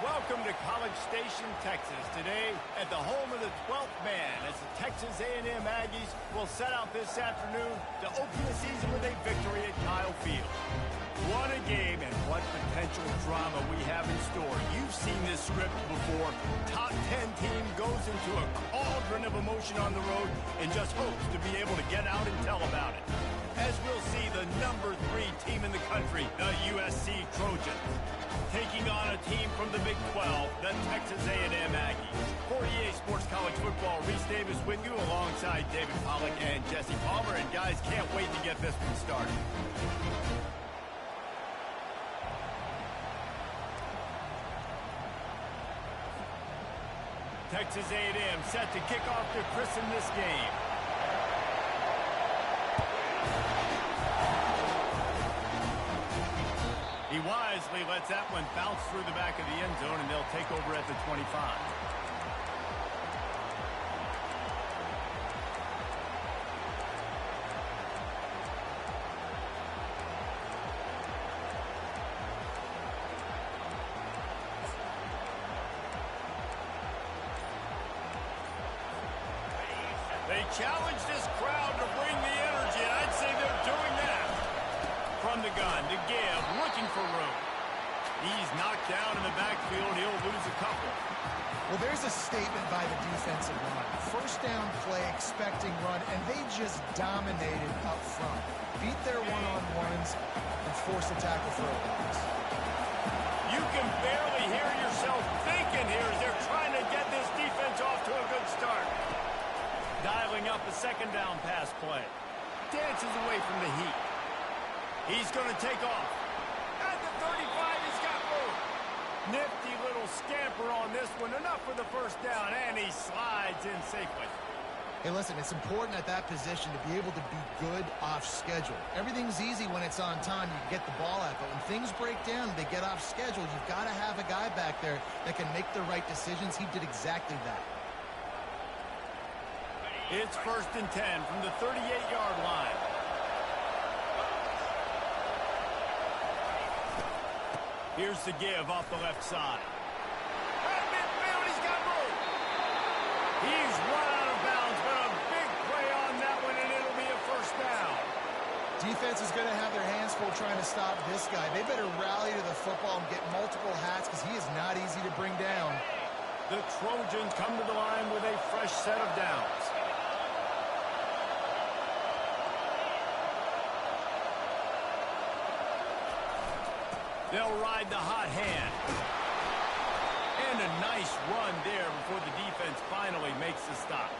welcome to College Station, Texas. Today, at the home of the 12th man, as the Texas A&M Aggies will set out this afternoon to open the season with a victory at Kyle Field. What a game and what potential drama we have in store. You've seen this script before. Top 10 team goes into a cauldron of emotion on the road and just hopes to be able to get out and tell about it. As we'll see the number 3 team in the country, the USC Trojans, taking on a team from the Big 12, the Texas A&M Aggies. For EA Sports College Football, Reese Davis with you alongside David Pollack and Jesse Palmer. And guys, can't wait to get this one started. Texas A&M set to kick off to christen this game. He wisely lets that one bounce through the back of the end zone, and they'll take over at the 25. They challenge this crowd to bring the energy, and I'd say they're doing that. From the gun to give, looking for room. He's knocked down in the backfield. He'll lose a couple. Well, there's a statement by the defensive line. First down play, expecting run, and they just dominated up front. Beat their one-on-ones and force a tackle for a loss. You can barely hear yourself thinking here as they're trying to get this defense off to a good start. Dialing up a second down pass play. Dances away from the heat. He's going to take off. At the 35, he's got room. Nifty little scamper on this one. Enough for the first down, and he slides in safely. Hey, listen, it's important at that position to be able to be good off schedule. Everything's easy when it's on time. You can get the ball out, but when things break down, they get off schedule. You've got to have a guy back there that can make the right decisions. He did exactly that. It's 1st and 10 from the 38-yard line. Here's the give off the left side. At midfield, he's got room. He's run out of bounds, but a big play on that one, and it'll be a first down. Defense is going to have their hands full trying to stop this guy. They better rally to the football and get multiple hats because he is not easy to bring down. The Trojans come to the line with a fresh set of downs. They'll ride the hot hand. And a nice run there before the defense finally makes the stop.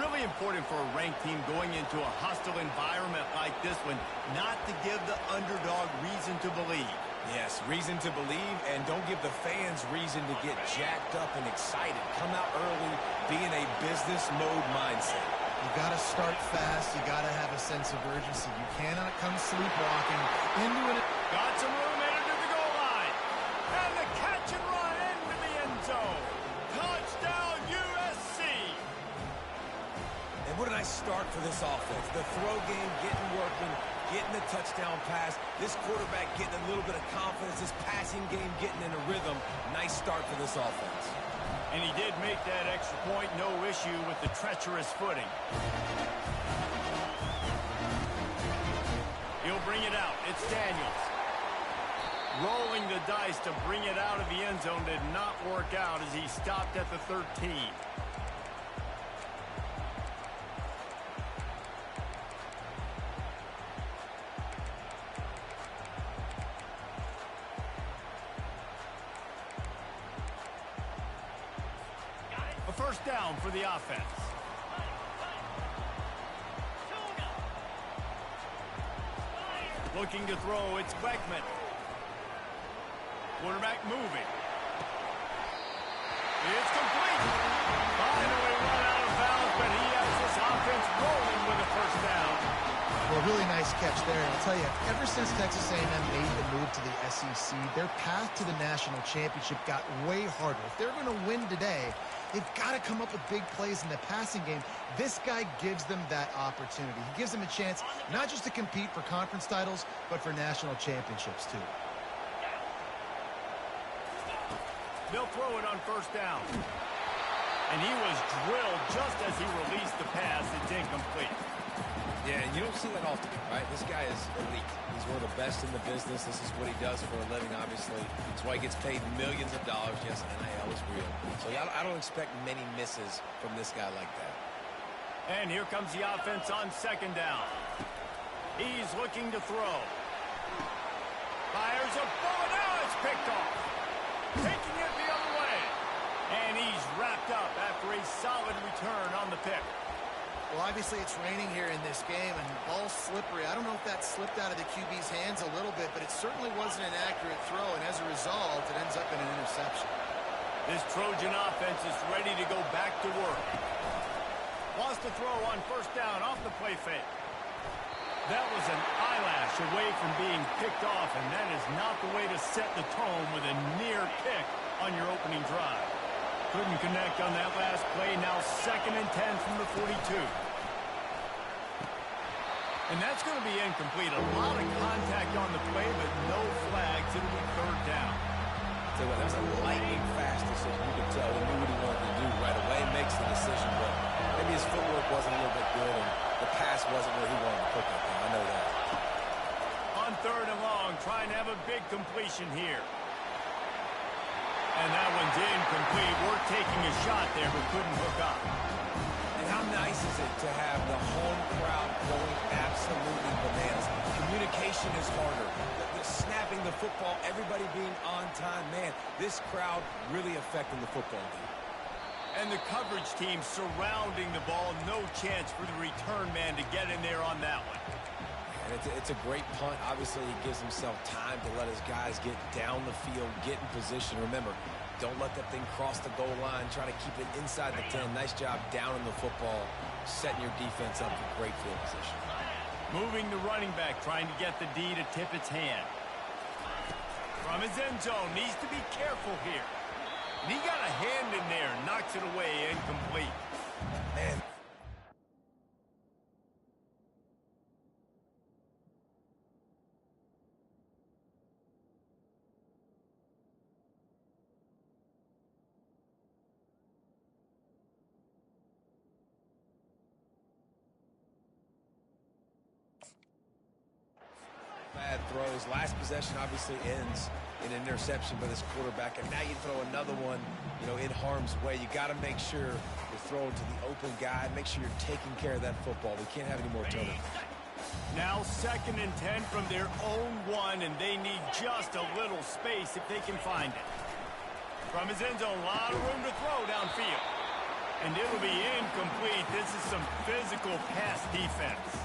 Really important for a ranked team going into a hostile environment like this one, not to give the underdog reason to believe. Yes, reason to believe, and don't give the fans reason to get jacked up and excited. Come out early, be in a business mode mindset. You got to start fast. You got to have a sense of urgency. You cannot come sleepwalking into it. Got some room into the goal line. And the catch and run into the end zone. Touchdown, USC. And what a nice start for this offense. The throw game getting working, getting the touchdown pass. This quarterback getting a little bit of confidence. This passing game getting in a rhythm. Nice start for this offense. And he did make that extra point, no issue with the treacherous footing. He'll bring it out. It's Daniels. Rolling the dice to bring it out of the end zone did not work out as he stopped at the 13. A first down for the offense. Looking to throw, it's Beckman. Quarterback moving. It's complete. Finally run out of bounds, but he has this offense rolling with a first down. Well, really nice catch there. And I'll tell you, ever since Texas A&M made the move to the SEC, their path to the national championship got way harder. If they're going to win today, they've got to come up with big plays in the passing game. This guy gives them that opportunity. He gives them a chance not just to compete for conference titles, but for national championships too. They'll throw it on first down. And he was drilled just as he released the pass. It's incomplete. Yeah, and you don't see that often, right? This guy is elite. He's one of the best in the business. This is what he does for a living, obviously. That's why he gets paid millions of dollars. Yes, NIL is real. So I don't expect many misses from this guy like that. And here comes the offense on second down. He's looking to throw. Fires a ball. Now it's picked off. Taking it the other way. And he's wrapped up after a solid return on the pick. Well, obviously it's raining here in this game, and the ball's slippery. I don't know if that slipped out of the QB's hands a little bit, but it certainly wasn't an accurate throw, and as a result, it ends up in an interception. This Trojan offense is ready to go back to work. Lost a throw on first down off the play fake. That was an eyelash away from being picked off, and that is not the way to set the tone with a near pick on your opening drive. Couldn't connect on that last play. Now 2nd and 10 from the 42. And that's going to be incomplete. A lot of contact on the play, but no flags. It'll be 3rd down. So that was a lightning-fast decision. You could tell he knew what he wanted to do right away. Makes the decision, but maybe his footwork wasn't a little bit good, and the pass wasn't where he wanted to put that thing. I know that. On 3rd and long, trying to have a big completion here. And that one's incomplete. We're taking a shot there, but couldn't hook up. And how nice is it to have the home crowd going absolutely bananas? Communication is harder. The snapping the football, everybody being on time. Man, this crowd really affecting the football game. And the coverage team surrounding the ball. No chance for the return man to get in there on that one. And it's a great punt. Obviously, he gives himself time to let his guys get down the field, get in position. Remember, don't let that thing cross the goal line. Try to keep it inside the 10. Nice job down in the football, setting your defense up for great field position. Moving the running back, trying to get the D to tip its hand. From his end zone, needs to be careful here. And he got a hand in there, knocks it away, incomplete. Man. Bad throws. Last possession obviously ends in an interception by this quarterback, and now you throw another one, in harm's way. You got to make sure you're throwing to the open guy. Make sure you're taking care of that football. We can't have any more turnovers. Now 2nd and 10 from their own 1, and they need just a little space if they can find it. From his end zone, a lot of room to throw downfield. And it'll be incomplete. This is some physical pass defense.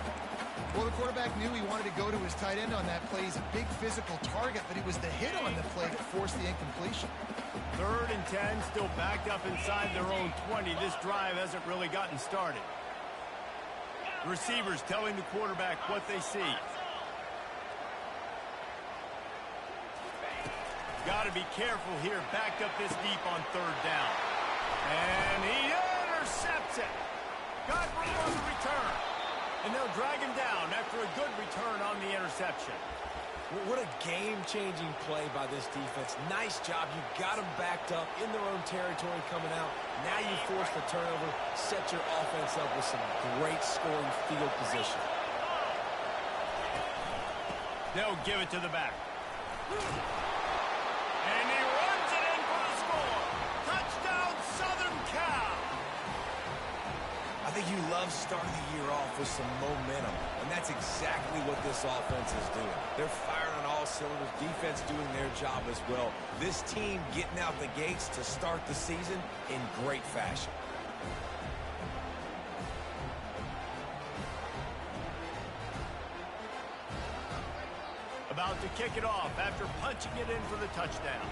Well, the quarterback knew he wanted to go to his tight end on that play. He's a big physical target, but it was the hit on the play that forced the incompletion. 3rd and 10, still backed up inside their own 20. This drive hasn't really gotten started. The receivers telling the quarterback what they see. Got to be careful here. Backed up this deep on 3rd down. And he intercepts it. Got room on the return. And they'll drag him down after a good return on the interception. What a game-changing play by this defense. Nice job. You got them backed up in their own territory coming out. Now you force the turnover, set your offense up with some great scoring field position. They'll give it to the back. And he runs it in for the score. Touchdown, Southern Cal. I think you love starting the year off with some momentum, and that's exactly what this offense is doing. They're firing on all cylinders, defense doing their job as well. This team getting out the gates to start the season in great fashion. About to kick it off after punching it in for the touchdown.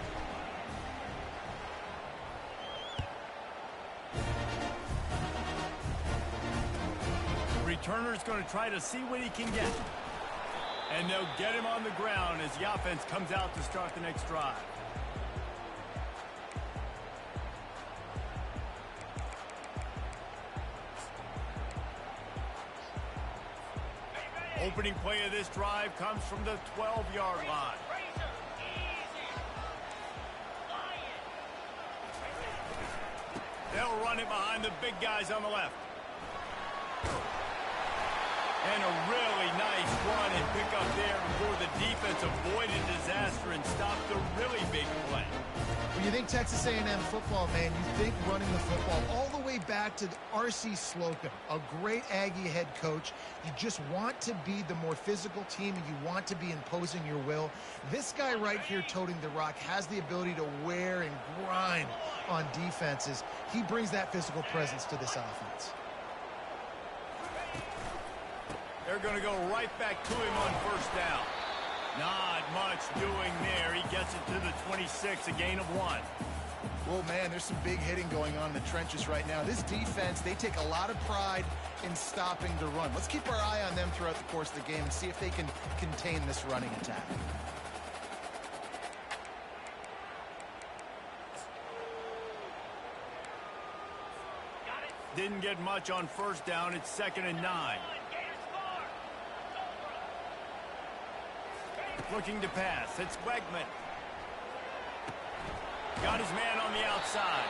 Returner's going to try to see what he can get. And they'll get him on the ground as the offense comes out to start the next drive. Opening play of this drive comes from the 12-yard line. They'll run it behind the big guys on the left. And a really nice run and pick up there before the defense avoided disaster and stopped a really big play. When you think Texas A&M football, man, you think running the football all the way back to R.C. Slocum, a great Aggie head coach. You just want to be the more physical team, and you want to be imposing your will. This guy right here toting the rock has the ability to wear and grind on defenses. He brings that physical presence to this offense. They're going to go right back to him on first down. Not much doing there. He gets it to the 26, a gain of 1. Well, man, there's some big hitting going on in the trenches right now. This defense, they take a lot of pride in stopping the run. Let's keep our eye on them throughout the course of the game and see if they can contain this running attack. Didn't get much on first down. It's 2nd and 9. Looking to pass. It's Wegman. Got his man on the outside.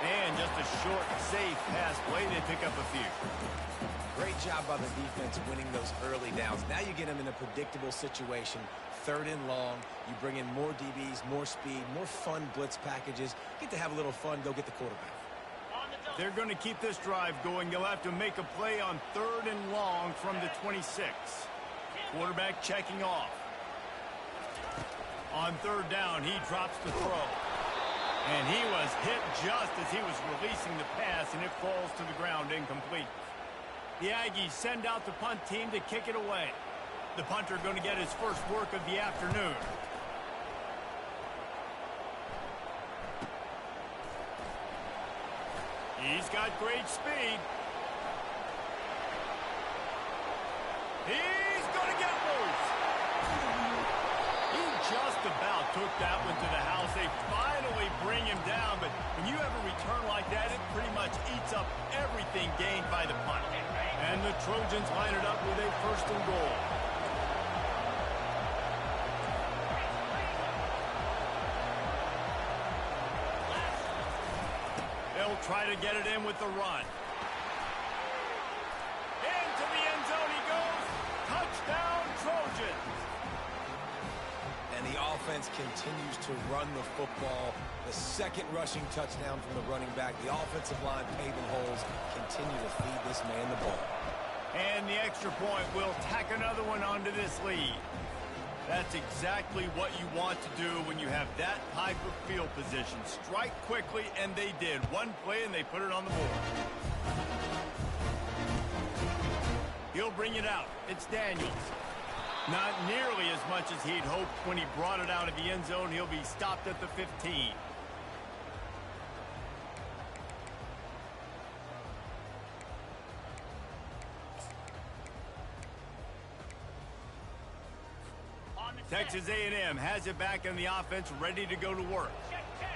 And just a short, safe pass play. They pick up a few. Great job by the defense winning those early downs. Now you get them in a predictable situation. 3rd and long. You bring in more DBs, more speed, more fun blitz packages. Get to have a little fun. Go get the quarterback. They're going to keep this drive going. They'll have to make a play on 3rd and long from the 26. Quarterback checking off. On 3rd down, he drops the throw. And he was hit just as he was releasing the pass, and it falls to the ground incomplete. The Aggies send out the punt team to kick it away. The punter going to get his first work of the afternoon. He's got great speed. He's going to get loose. He just about took that one to the house. They finally bring him down, but when you have a return like that, it pretty much eats up everything gained by the punt. And the Trojans line it up with a 1st and goal. They'll try to get it in with the run. Into the end zone he goes. Touchdown, Trojans. And the offense continues to run the football. The 2nd rushing touchdown from the running back. The offensive line paving holes. Continue to feed this man the ball. And the extra point will tack another one onto this lead. That's exactly what you want to do when you have that type of field position. Strike quickly, and they did. One play, and they put it on the board. He'll bring it out. It's Daniels. Not nearly as much as he'd hoped when he brought it out of the end zone. He'll be stopped at the 15. Texas A&M has it back in the offense, ready to go to work.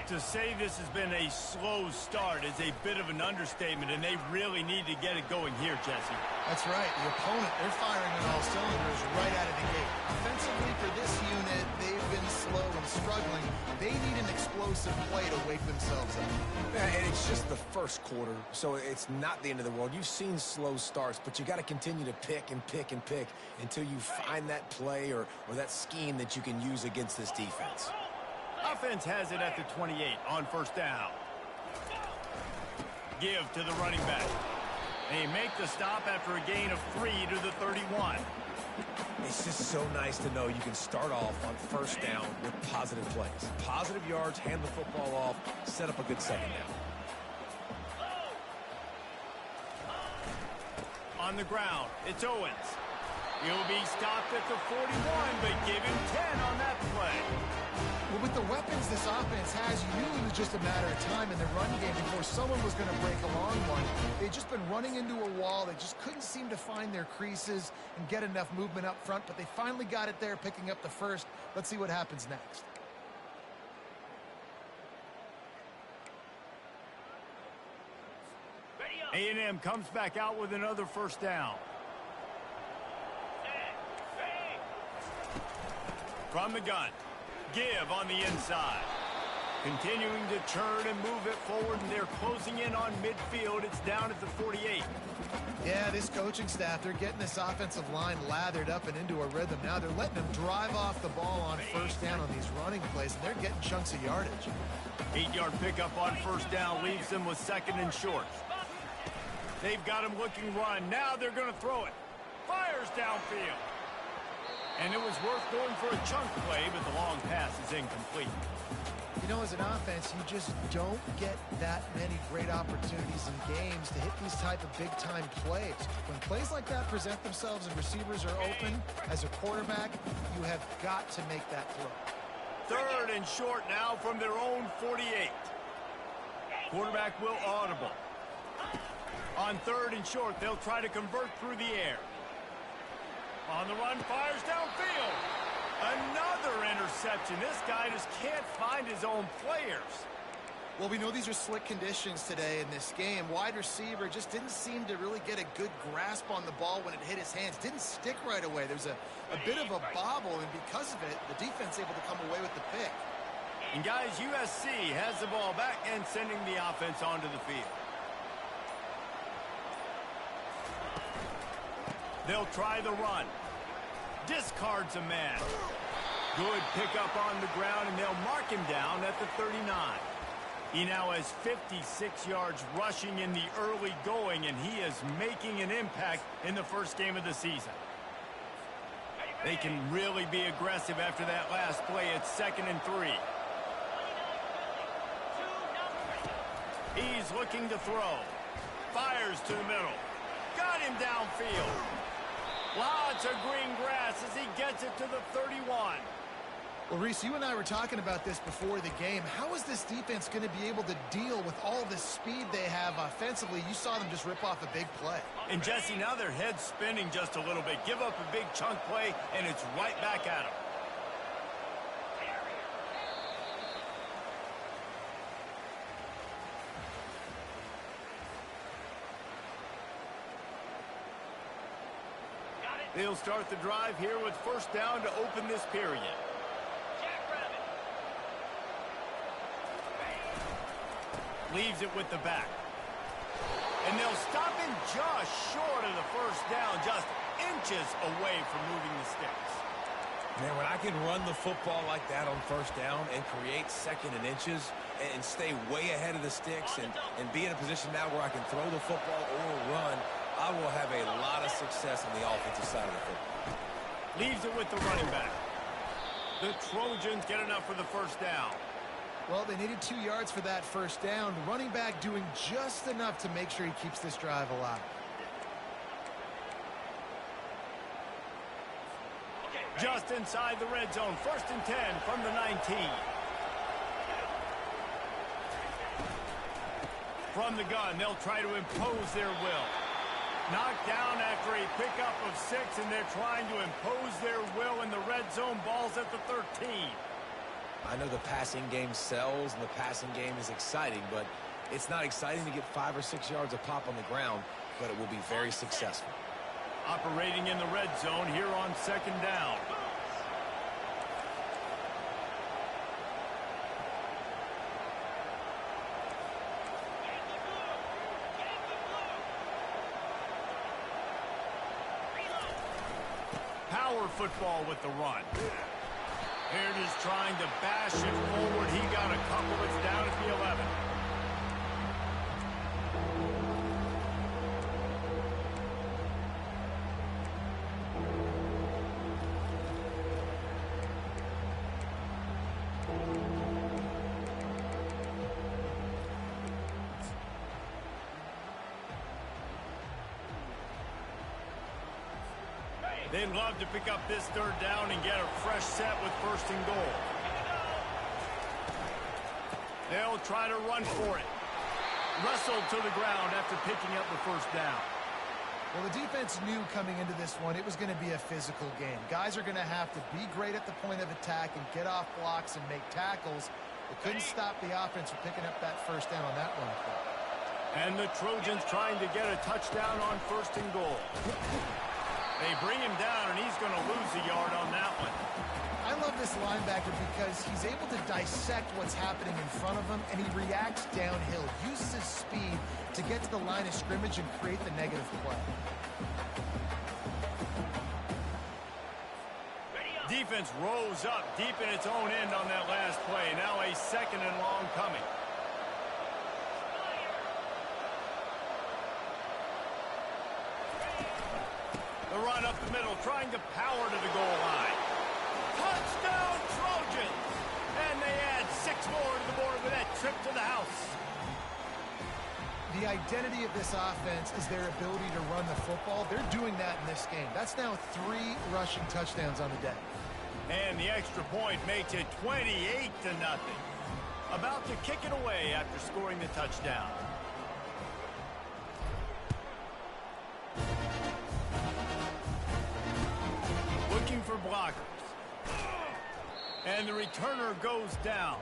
To say this has been a slow start is a bit of an understatement, and they really need to get it going here, Jesse. That's right. The opponent, they're firing on all cylinders right out of the gate. Offensively, for this unit, they've been slow and struggling. They need an explosive play to wake themselves up. Yeah, and it's just the first quarter, so it's not the end of the world. You've seen slow starts, but you got to continue to pick and pick and pick until you find that play or that scheme that you can use against this defense. Offense has it at the 28 on 1st down. Give to the running back. They make the stop after a gain of 3 to the 31. It's just so nice to know you can start off on 1st down with positive plays. Positive yards, hand the football off, set up a good 2nd down. On the ground, it's Owens. He'll be stopped at the 41, but give him 10 on that play. Well, with the weapons this offense has, you knew it was just a matter of time in the run game before someone was going to break a long one. They'd just been running into a wall. They just couldn't seem to find their creases and get enough movement up front, but they finally got it there, picking up the 1st. Let's see what happens next. A&M comes back out with another 1st down. From the gun. Give on the inside. Continuing to turn and move it forward, and they're closing in on midfield. It's down at the 48. Yeah, this coaching staff, they're getting this offensive line lathered up and into a rhythm. Now they're letting them drive off the ball on first down on these running plays, and they're getting chunks of yardage. 8-yard pickup on first down leaves them with 2nd and short. They've got him looking run. Now they're going to throw it. Fires downfield. And it was worth going for a chunk play, but the long pass is incomplete. You know, as an offense, you just don't get that many great opportunities in games to hit these type of big-time plays. When plays like that present themselves and receivers are open, as a quarterback, you have got to make that throw. 3rd and short now from their own 48. Quarterback will audible. On 3rd and short, they'll try to convert through the air. On the run, fires downfield. Another interception. This guy just can't find his own players. Well, we know these are slick conditions today in this game. Wide receiver just didn't seem to really get a good grasp on the ball when it hit his hands. Didn't stick right away. There's a bit of a bobble, and because of it, the defense able to come away with the pick. And guys, USC has the ball back and sending the offense onto the field. They'll try the run. Discards a man. Good pickup on the ground, and they'll mark him down at the 39. He now has 56 yards rushing in the early going, and he is making an impact in the first game of the season. They can really be aggressive after that last play. It's 2nd and 3. He's looking to throw. Fires to the middle. Got him downfield. Lots of green grass as he gets it to the 31. Well, Reese, you and I were talking about this before the game. How is this defense going to be able to deal with all the speed they have offensively? You saw them just rip off a big play. And, Jesse, now their head's spinning just a little bit. Give up a big chunk play, and it's right back at them. They'll start the drive here with first down to open this period. Leaves it with the back. And they'll stop him just short of the first down, just inches away from moving the sticks. Man, when I can run the football like that on first down and create 2nd and inches and stay way ahead of the sticks and be in a position now where I can throw the football or run, I will have a lot of success on the offensive side of the football. Leaves it with the running back. The Trojans get enough for the first down. Well, they needed 2 yards for that first down. The running back doing just enough to make sure he keeps this drive alive. Just inside the red zone. 1st and 10 from the 19. From the gun, they'll try to impose their will. Knocked down after a pickup of 6, and they're trying to impose their will in the red zone. Ball's at the 13. I know the passing game sells and the passing game is exciting, but it's not exciting to get 5 or 6 yards of pop on the ground, but it will be very successful. Operating in the red zone here on 2nd down. Power football with the run. Baird is trying to bash it forward. He got a couple. It's down at the 11. They'd love to pick up this 3rd down and get a fresh set with 1st and goal. They'll try to run for it. Wrestled to the ground after picking up the first down. Well, the defense knew coming into this one it was going to be a physical game. Guys are going to have to be great at the point of attack and get off blocks and make tackles. They couldn't stop the offense from picking up that first down on that run play. And the Trojans trying to get a touchdown on 1st and goal. They bring him down, and he's going to lose a yard on that one. I love this linebacker because he's able to dissect what's happening in front of him, and he reacts downhill, uses his speed to get to the line of scrimmage and create the negative play. Defense rose up deep in its own end on that last play. Now a 2nd and long coming. The run up the middle, trying to power to the goal line. Touchdown, Trojans! And they add 6 more to the board with that trip to the house. The identity of this offense is their ability to run the football. They're doing that in this game. That's now 3 rushing touchdowns on the day. And the extra point makes it 28-0. About to kick it away after scoring the touchdown. Looking for blockers. And the returner goes down.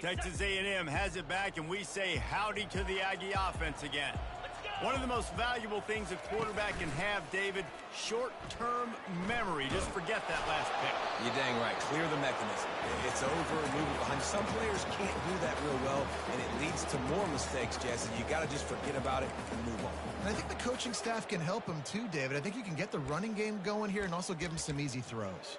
Texas A&M has it back, and we say howdy to the Aggie offense again. One of the most valuable things a quarterback can have, David, short-term memory. Just forget that last pick. You're dang right. Clear the mechanism. It's over and move it behind. Some players can't do that real well, and it leads to more mistakes, Jesse. You got to just forget about it and move on. And I think the coaching staff can help him too, David. I think you can get the running game going here and also give him some easy throws.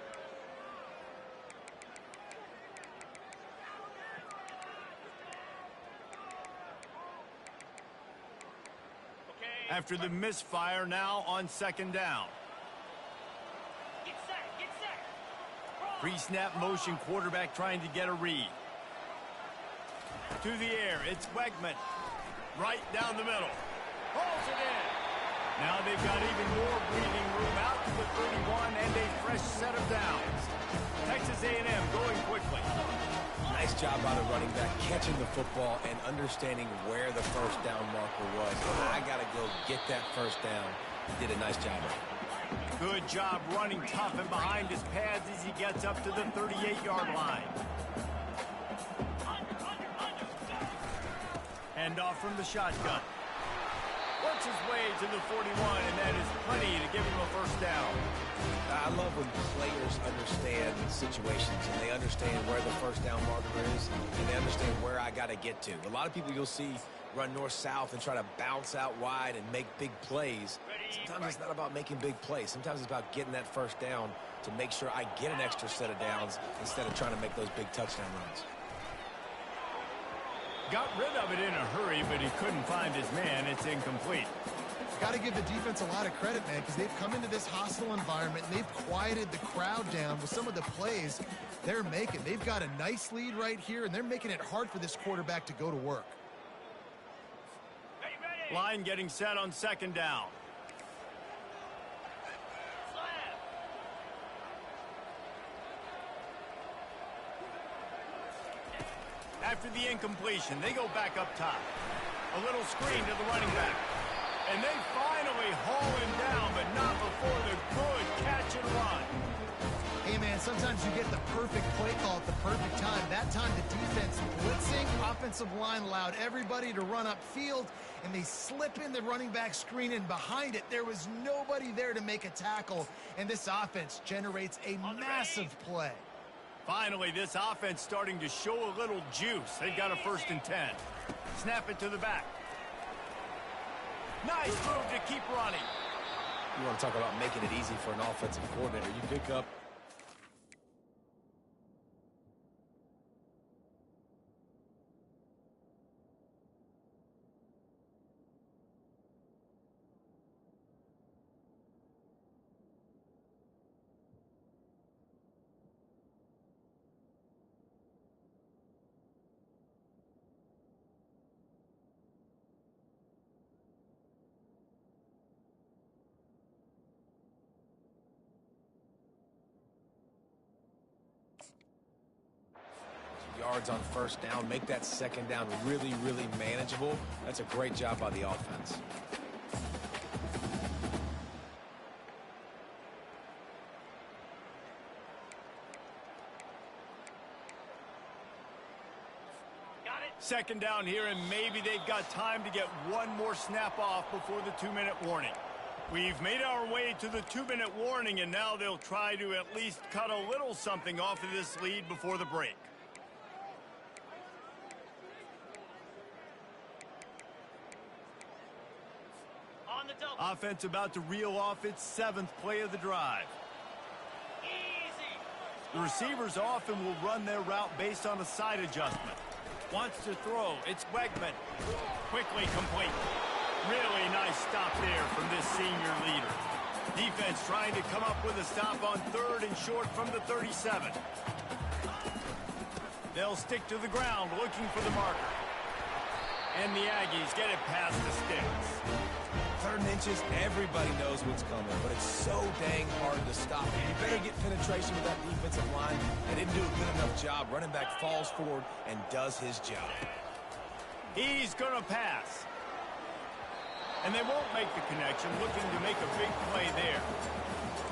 After the misfire, now on 2nd down. Get set. Pre-snap motion, quarterback trying to get a read. To the air, it's Wegman. Right down the middle. Pulls it in. Now they've got even more breathing room out to the 31 and a fresh set of downs. Texas A&M going quickly. Nice job by the running back, catching the football and understanding where the first down marker was. I got to go get that first down. He did a nice job of it. Good job running tough and behind his pads as he gets up to the 38-yard line. Hand off from the shotgun. Works his way to the 41, and that is plenty to give him a first down. I love when players understand situations and they understand where the first down marker is and they understand where I got to get to. A lot of people you'll see run north-south and try to bounce out wide and make big plays. Sometimes it's not about making big plays. Sometimes it's about getting that first down to make sure I get an extra set of downs instead of trying to make those big touchdown runs. Got rid of it in a hurry, but he couldn't find his man. It's incomplete. Got to give the defense a lot of credit, man, because they've come into this hostile environment and they've quieted the crowd down with some of the plays they're making. They've got a nice lead right here, and they're making it hard for this quarterback to go to work. Line getting set on 2nd down. After the incompletion, they go back up top. A little screen to the running back. And they finally haul him down, but not before the good catch and run. Hey, man, sometimes you get the perfect play call at the perfect time. That time the defense blitzing, offensive line allowed everybody to run upfield, and they slip in the running back screen, and behind it, there was nobody there to make a tackle, and this offense generates a massive play. Finally, this offense starting to show a little juice. They've got a 1st and 10. Snap it to the back. Nice move to keep running. You want to talk about making it easy for an offensive coordinator. You pick up yards on first down, make that second down really, really manageable. That's a great job by the offense. Second down here, and maybe they've got time to get one more snap off before the 2-minute warning. We've made our way to the 2-minute warning, and now they'll try to at least cut a little something off of this lead before the break. On the double. Offense about to reel off its 7th play of the drive. Easy. The receivers often will run their route based on a side adjustment. Wants to throw. It's Wegman. Quickly complete. Really nice stop there from this senior leader. Defense trying to come up with a stop on 3rd and short from the 37. They'll stick to the ground looking for the marker. And the Aggies get it past the sticks. 3rd and inches, everybody knows what's coming, but it's so dang hard to stop. You better get penetration with that defensive line. They didn't do a good enough job. Running back falls forward and does his job. He's going to pass. And they won't make the connection, looking to make a big play there.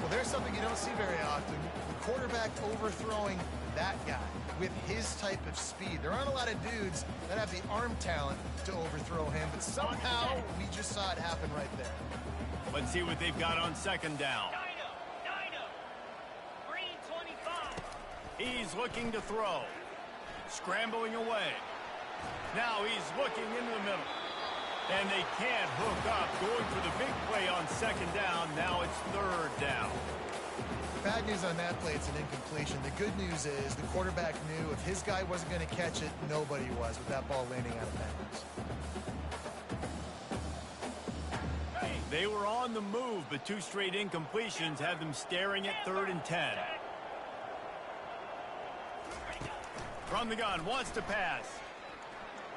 Well, there's something you don't see very often. The quarterback overthrowing that guy with his type of speed. There aren't a lot of dudes that have the arm talent to overthrow him, but somehow we just saw it happen right there. Let's see what they've got on 2nd down. Dino. Green 25. He's looking to throw. Scrambling away. Now he's looking into the middle. And they can't hook up. Going for the big play on 2nd down. Now it's 3rd down. Bad news on that play, it's an incompletion. The good news is the quarterback knew if his guy wasn't going to catch it, nobody was with that ball landing out of bounds. They were on the move, but 2 straight incompletions have them staring at 3rd and 10. From the gun, wants to pass.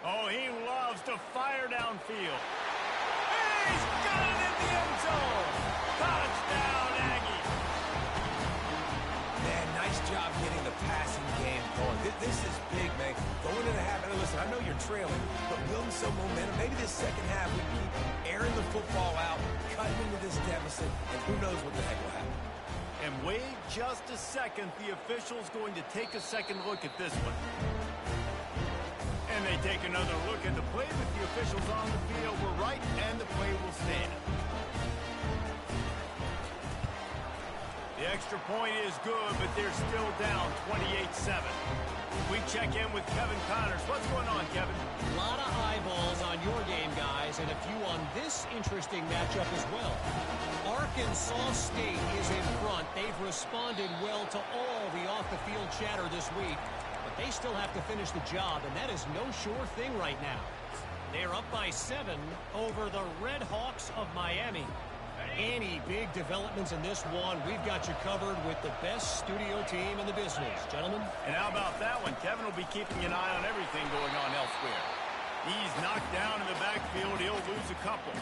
Oh, he loves to fire downfield. He's got it in the end zone. Touchdown, Aggies. Man, nice job getting the passing game going. This is big, man. Going into the half, and listen, I know you're trailing, but building some momentum. Maybe this second half we keep airing the football out, cutting into this deficit, and who knows what the heck will happen. And wait just a second. The official's going to take a second look at this one. And they take another look at the play, but the officials on the field were right, and the play will stand. The extra point is good, but they're still down 28-7. We check in with Kevin Connors. What's going on, Kevin? A lot of eyeballs on your game, guys, and a few on this interesting matchup as well. Arkansas State is in front. They've responded well to all the off-the-field chatter this week. They still have to finish the job, and that is no sure thing right now. They're up by 7 over the Red Hawks of Miami. Any big developments in this one, we've got you covered with the best studio team in the business, gentlemen. And how about that one? Kevin will be keeping an eye on everything going on elsewhere. He's knocked down in the backfield. He'll lose a couple.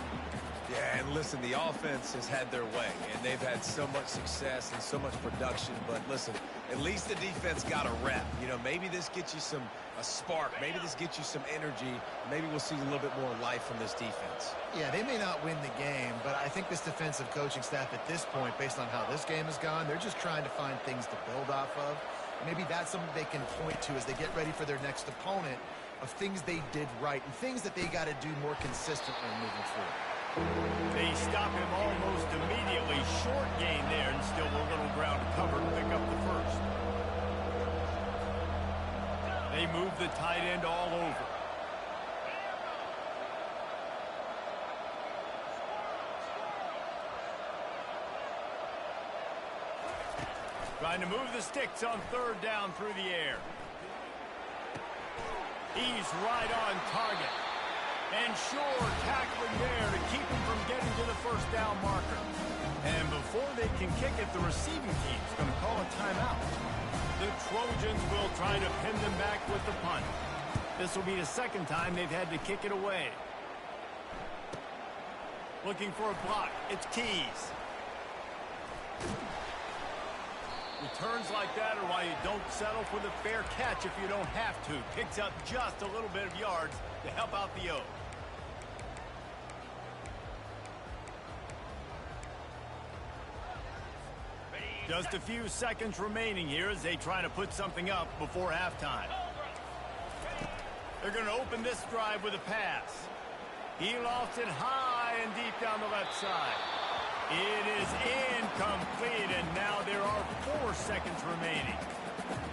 Yeah, and listen, the offense has had their way, and they've had so much success and so much production. But listen, at least the defense got a rep. You know, maybe this gets you a spark. Maybe this gets you some energy. Maybe we'll see a little bit more life from this defense. Yeah, they may not win the game, but I think this defensive coaching staff at this point, based on how this game has gone, they're just trying to find things to build off of. Maybe that's something they can point to as they get ready for their next opponent, of things they did right and things that they got to do more consistently moving forward. They stop him almost immediately. Short gain there, and still a little ground cover to pick up the first. They move the tight end all over. Trying to move the sticks on 3rd down through the air. He's right on target. And sure, tackling there to keep him from getting to the first down marker. And before they can kick it, the receiving team's going to call a timeout. The Trojans will try to pin them back with the punt. This will be the 2nd time they've had to kick it away. Looking for a block. It's Keys. Returns like that are why you don't settle for the fair catch if you don't have to. Picks up just a little bit of yards to help out the O. Just a few seconds remaining here as they try to put something up before halftime. They're going to open this drive with a pass. He lost it high and deep down the left side. It is incomplete, and now there are 4 seconds remaining.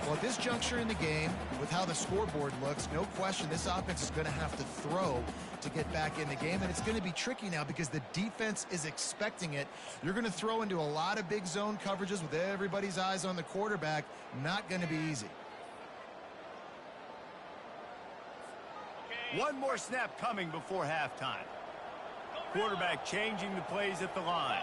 Well, at this juncture in the game, with how the scoreboard looks, no question this offense is going to have to throw to get back in the game, and it's going to be tricky now because the defense is expecting it. You're going to throw into a lot of big zone coverages with everybody's eyes on the quarterback. Not going to be easy. One more snap coming before halftime. Quarterback changing the plays at the line.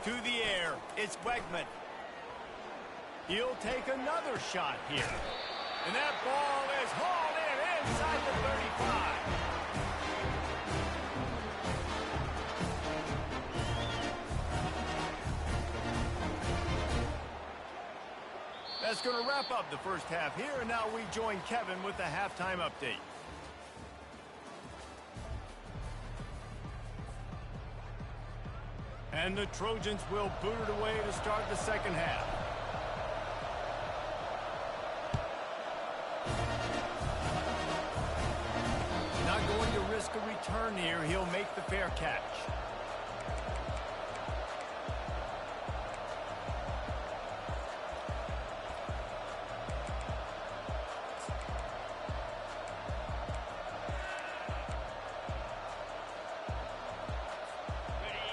To the air, it's Wegman. He'll take another shot here. And that ball is hauled in inside the 35. That's going to wrap up the first half here, and now we join Kevin with the halftime update. And the Trojans will boot it away to start the second half. Not going to risk a return here. He'll make the fair catch.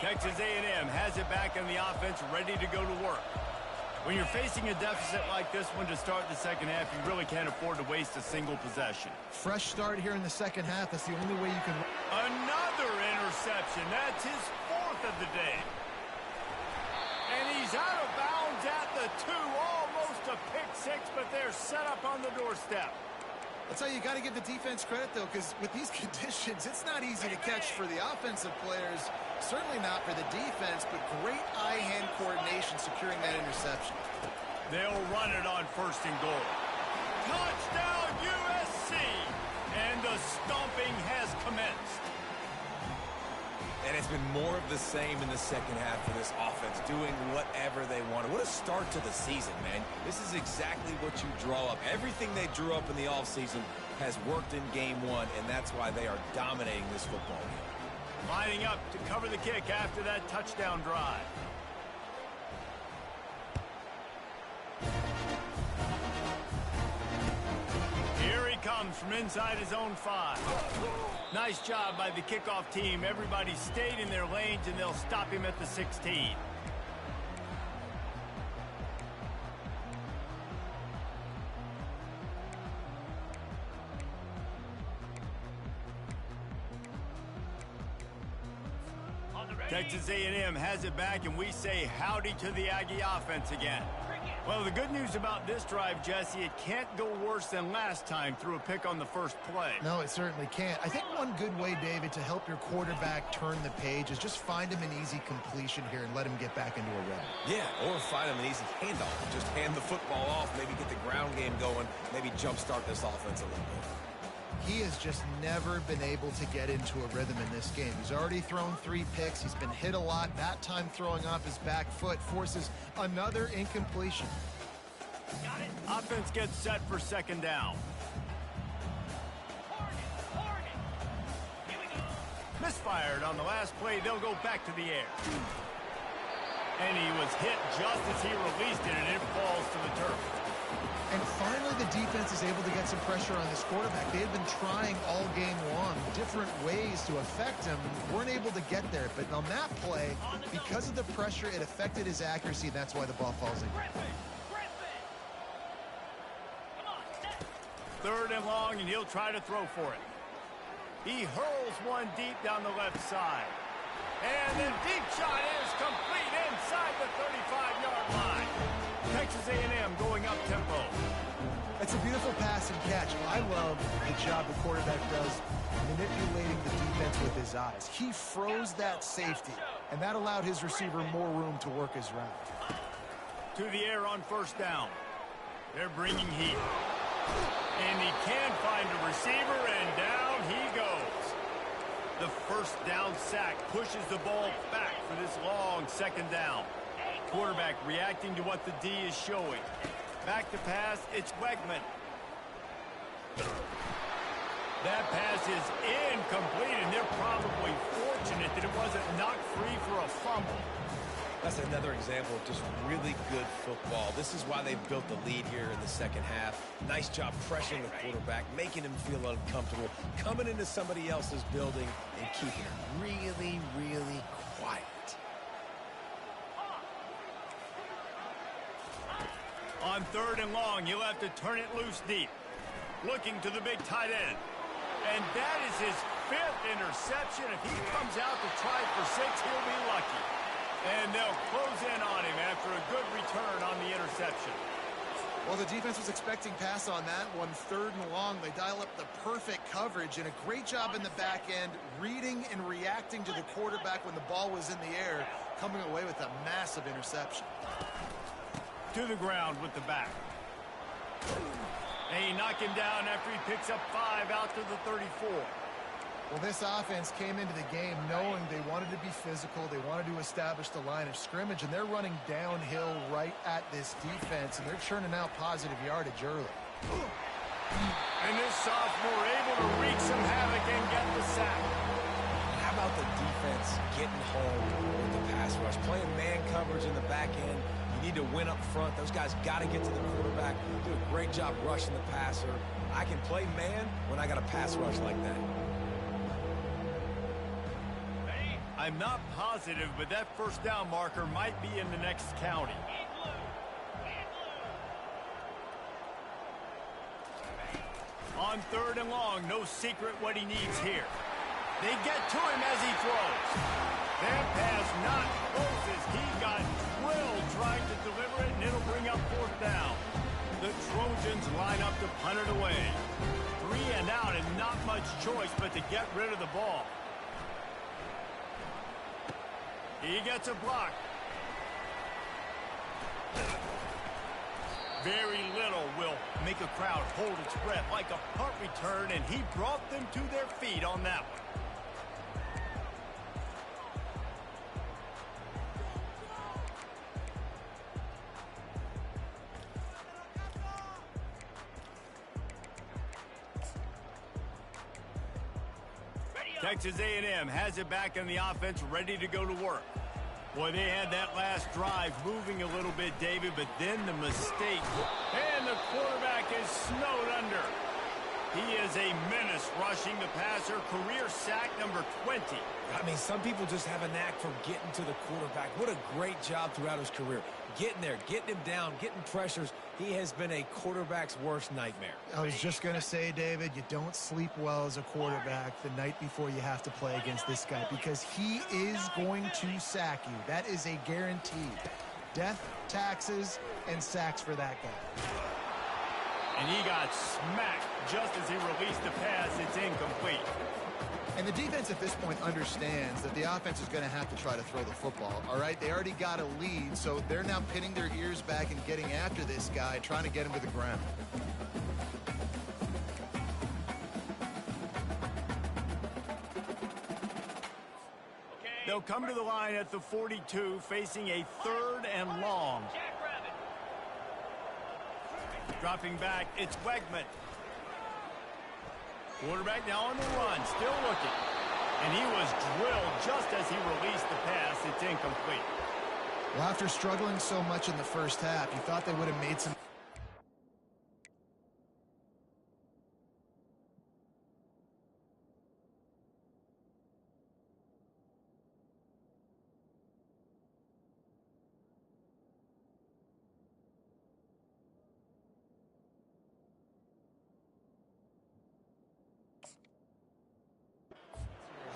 Texas A&M has it back in the offense, ready to go to work. When you're facing a deficit like this one to start the second half, you really can't afford to waste a single possession. Fresh start here in the second half. That's the only way you can... Another interception. That's his 4th of the day. And he's out of bounds at the 2. Almost a pick 6, but they're set up on the doorstep. I'll tell you, you got to give the defense credit, though, because with these conditions, it's not easy to catch for the offensive players. Certainly not for the defense, but great eye-hand coordination securing that interception. They'll run it on 1st and goal. Touchdown, USC! And the stomping has commenced. And it's been more of the same in the second half for this offense, doing whatever they wanted. What a start to the season, man. This is exactly what you draw up. Everything they drew up in the offseason has worked in game 1, and that's why they are dominating this football game. Lining up to cover the kick after that touchdown drive. Here he comes from inside his own 5. Nice job by the kickoff team. Everybody stayed in their lanes, and they'll stop him at the 16. Texas A&M has it back, and we say howdy to the Aggie offense again. Well, the good news about this drive, Jesse, it can't go worse than last time through a pick on the first play. No, it certainly can't. I think one good way, David, to help your quarterback turn the page is just find him an easy completion here and let him get back into a rhythm. Yeah, or find him an easy handoff. Just hand the football off, maybe get the ground game going, maybe jumpstart this offense a little bit. He has just never been able to get into a rhythm in this game. He's already thrown 3 picks. He's been hit a lot. That time throwing off his back foot forces another incompletion. Got it. Offense gets set for second down. Here we go. Misfired on the last play. They'll go back to the air. And he was hit just as he released it, and it falls to the turf. And finally, the defense is able to get some pressure on this quarterback. They had been trying all game long different ways to affect him. Weren't able to get there. But on that play, because of the pressure, it affected his accuracy, and that's why the ball falls in. Third and long, and he'll try to throw for it. He hurls one deep down the left side. And the deep shot is complete inside the 35-yard line. Texas A&M going up tempo. It's a beautiful pass and catch. I love the job the quarterback does manipulating the defense with his eyes. He froze that safety, and that allowed his receiver more room to work his route. To the air on first down. They're bringing heat. And he can find a receiver, and down he goes. The first down sack pushes the ball back for this long second down. Quarterback reacting to what the D is showing. Back to pass, it's Wegman. That pass is incomplete, and they're probably fortunate that it wasn't knocked free for a fumble. That's another example of just really good football. This is why they built the lead here in the second half. Nice job pressuring the quarterback, making him feel uncomfortable, coming into somebody else's building and keeping it really, really quiet. On third and long, he'll have to turn it loose deep. Looking to the big tight end. And that is his 5th interception. If he comes out to try for 6, he'll be lucky. And they'll close in on him after a good return on the interception. Well, the defense was expecting pass on that one. Third and long, they dial up the perfect coverage and a great job in the back end, reading and reacting to the quarterback when the ball was in the air, coming away with a massive interception. To the ground with the back. They knock him down after he picks up 5 out to the 34. Well, this offense came into the game knowing they wanted to be physical, they wanted to establish the line of scrimmage, and they're running downhill right at this defense, and they're churning out positive yardage early. And this sophomore able to wreak some havoc and get the sack. How about the defense getting home with the pass rush? Playing man coverage in the back end. You need to win up front. Those guys got to get to the quarterback. Do a great job rushing the passer. I can play man when I got a pass rush like that. I'm not positive, but that first down marker might be in the next county. On third and long, no secret what he needs here. They get to him as he throws. That pass not closes. He got drilled trying to deliver it, and it'll bring up fourth down. The Trojans line up to punt it away. 3 and out, and not much choice but to get rid of the ball. He gets a block. Very little will make a crowd hold its breath like a punt return, and he brought them to their feet on that one. Texas A&M has it back in the offense, ready to go to work. Boy, they had that last drive moving a little bit, David, but then the mistake. And the quarterback is snowed under. He is a menace rushing the passer. Career sack number 20. I mean, some people just have a knack for getting to the quarterback. What a great job throughout his career. Getting there, getting him down, getting pressures. He has been a quarterback's worst nightmare. I was just going to say, David, you don't sleep well as a quarterback the night before you have to play against this guy because he is going to sack you. That is a guarantee. Death, taxes, and sacks for that guy. And he got smacked just as he released the pass. It's incomplete. And the defense at this point understands that the offense is going to have to try to throw the football, all right? They already got a lead, so they're now pinning their ears back and getting after this guy, trying to get him to the ground. They'll come to the line at the 42, facing a third and long. Dropping back, it's Wegman. Quarterback now on the run, still looking. And he was drilled just as he released the pass. It's incomplete. Well, after struggling so much in the first half, you thought they would have made some...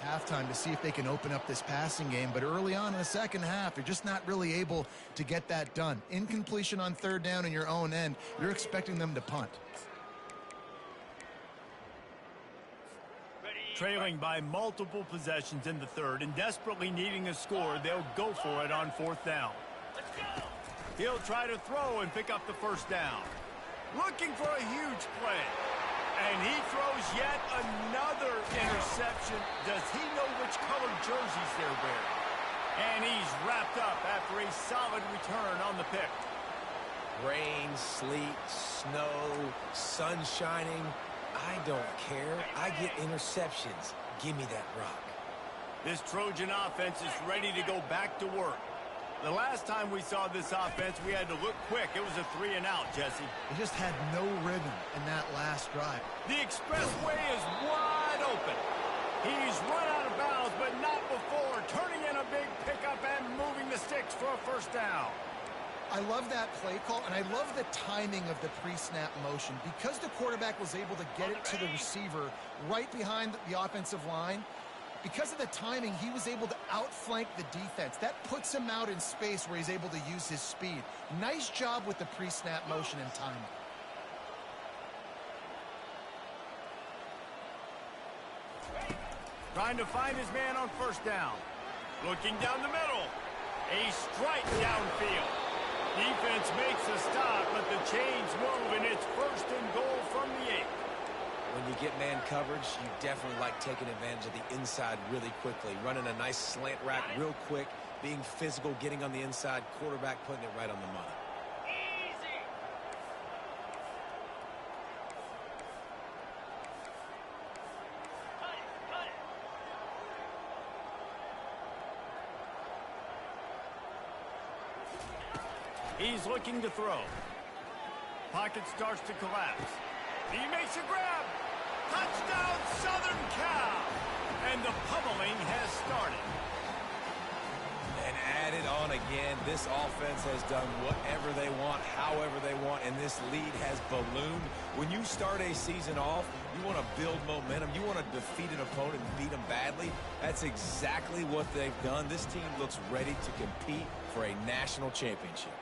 halftime to see if they can open up this passing game, but early on in the second half, they're just not really able to get that done. Incompletion on third down in your own end, you're expecting them to punt. Trailing by multiple possessions in the third and desperately needing a score, they'll go for it on fourth down. He'll try to throw and pick up the first down. Looking for a huge play. And he throws yet another interception. Does he know which colored jerseys they're wearing? And he's wrapped up after a solid return on the pick. Rain, sleet, snow, sun shining. I don't care. I get interceptions. Give me that rock. This Trojan offense is ready to go back to work. The last time we saw this offense, we had to look quick. It was a 3-and-out, Jesse. They just had no rhythm in that last drive. The expressway is wide open. He's run out of bounds, but not before. Turning in a big pickup and moving the sticks for a first down. I love that play call, and I love the timing of the pre-snap motion. Because the quarterback was able to get it to the receiver right behind the offensive line, because of the timing, he was able to outflank the defense. That puts him out in space where he's able to use his speed. Nice job with the pre-snap motion and timing. Trying to find his man on first down. Looking down the middle. A strike downfield. Defense makes a stop, but the chains move, and it's first and goal from the 8. When you get man coverage, you definitely like taking advantage of the inside really quickly. Running a nice slant rack real quick, being physical, getting on the inside, quarterback putting it right on the money. Easy. Cut it. He's looking to throw. Pocket starts to collapse. He makes a grab. Touchdown, Southern Cal. And the pummeling has started. And added on again, this offense has done whatever they want, however they want, and this lead has ballooned. When you start a season off, you want to build momentum. You want to defeat an opponent and beat them badly. That's exactly what they've done. This team looks ready to compete for a national championship.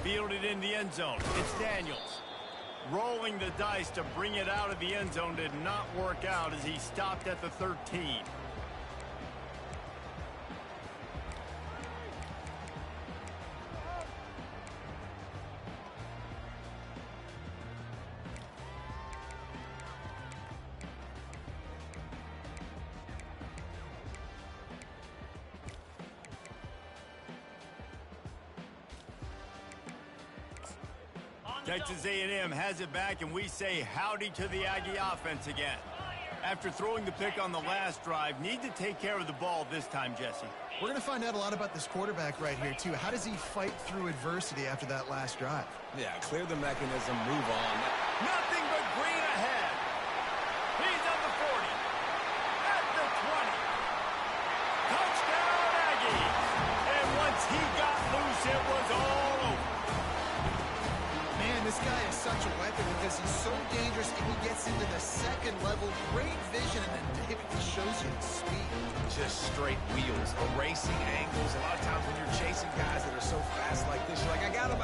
Fielded in the end zone. It's Daniels. Rolling the dice to bring it out of the end zone did not work out as he stopped at the 13. Texas A&M has it back, and we say howdy to the Aggie offense again. After throwing the pick on the last drive, need to take care of the ball this time, Jesse. We're going to find out a lot about this quarterback right here, too. How does he fight through adversity after that last drive? Yeah, clear the mechanism, move on. Nothing but green ahead. He's at the 40. At the 20. Touchdown, Aggies. And once he got loose, it was all over. Man, this guy is such a weapon because he's so dangerous and he gets into the second level. Great vision, and then it shows you the speed. Just straight wheels, erasing angles. A lot of times when you're chasing guys that are so fast like this, you're like, I got him.